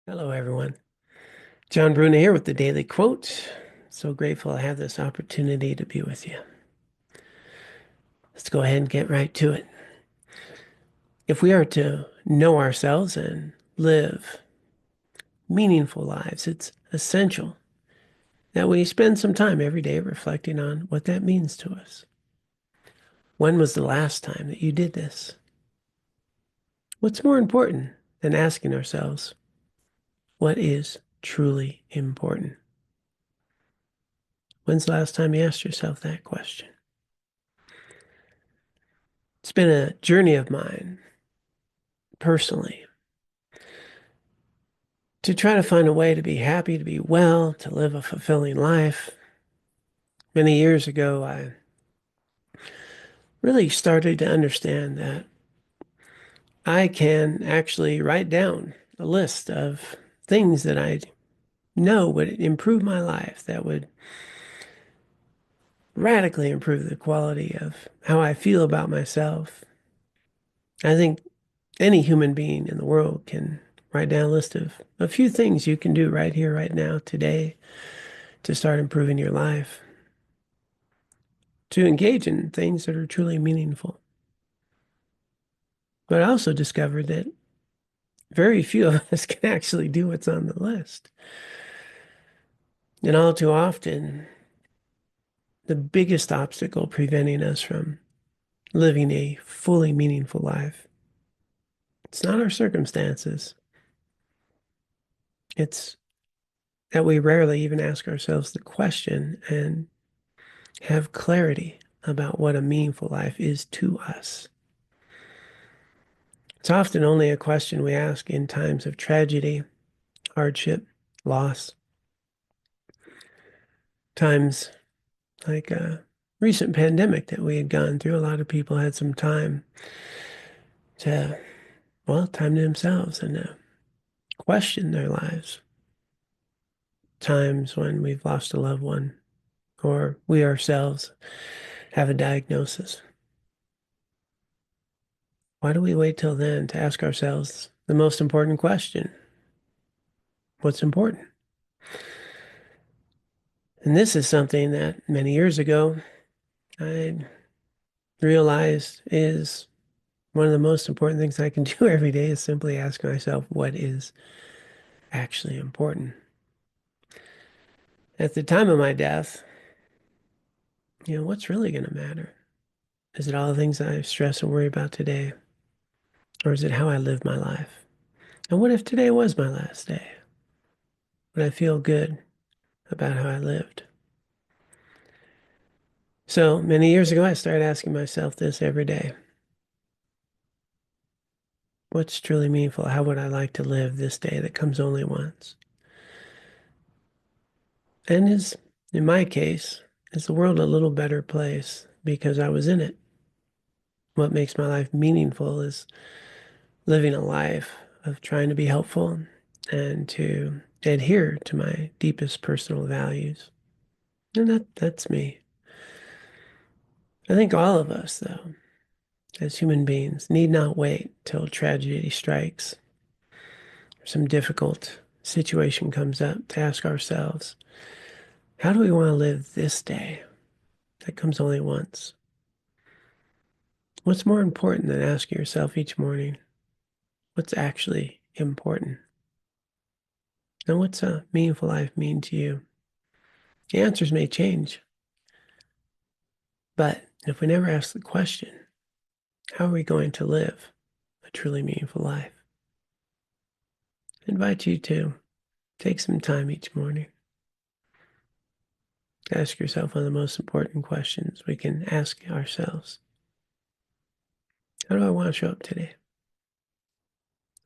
Hello, everyone. John Bruna here with the Daily Quote. So grateful I have this opportunity to be with you. Let's go ahead and get right to it. If we are to know ourselves and live meaningful lives, it's essential that we spend some time every day reflecting on what that means to us. When was the last time that you did this? What's more important than asking ourselves, what is truly important? When's the last time you asked yourself that question? It's been a journey of mine personally to try to find a way to be happy, to be well, to live a fulfilling life. Many years ago, I really started to understand that I can actually write down a list of things that I know would improve my life, that would radically improve the quality of how I feel about myself. I think any human being in the world can write down a list of a few things you can do right here, right now, today to start improving your life, to engage in things that are truly meaningful. But I also discovered that very few of us can actually do what's on the list. And all too often, the biggest obstacle preventing us from living a fully meaningful life, it's not our circumstances. It's that we rarely even ask ourselves the question and have clarity about what a meaningful life is to us. It's often only a question we ask in times of tragedy, hardship, loss, times like a recent pandemic that we had gone through. A lot of people had some time to, well, time to themselves and to question their lives. Times when we've lost a loved one or we ourselves have a diagnosis. Why do we wait till then to ask ourselves the most important question? What's important? And this is something that many years ago I realized is one of the most important things I can do every day is simply ask myself what is actually important. At the time of my death, what's really going to matter? Is it all the things I stress and worry about today? Or is it how I live my life? And what if today was my last day? Would I feel good about how I lived? So many years ago, I started asking myself this every day. What's truly meaningful? How would I like to live this day that comes only once? And in my case, is the world a little better place because I was in it? What makes my life meaningful is living a life of trying to be helpful and to adhere to my deepest personal values. And that's me. I think all of us, though, as human beings, need not wait till tragedy strikes or some difficult situation comes up to ask ourselves, how do we want to live this day that comes only once? What's more important than asking yourself each morning, what's actually important? And what's a meaningful life mean to you? The answers may change, but if we never ask the question, how are we going to live a truly meaningful life? I invite you to take some time each morning. Ask yourself one of the most important questions we can ask ourselves. How do I want to show up today?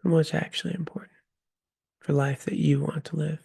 And what's actually important for life that you want to live?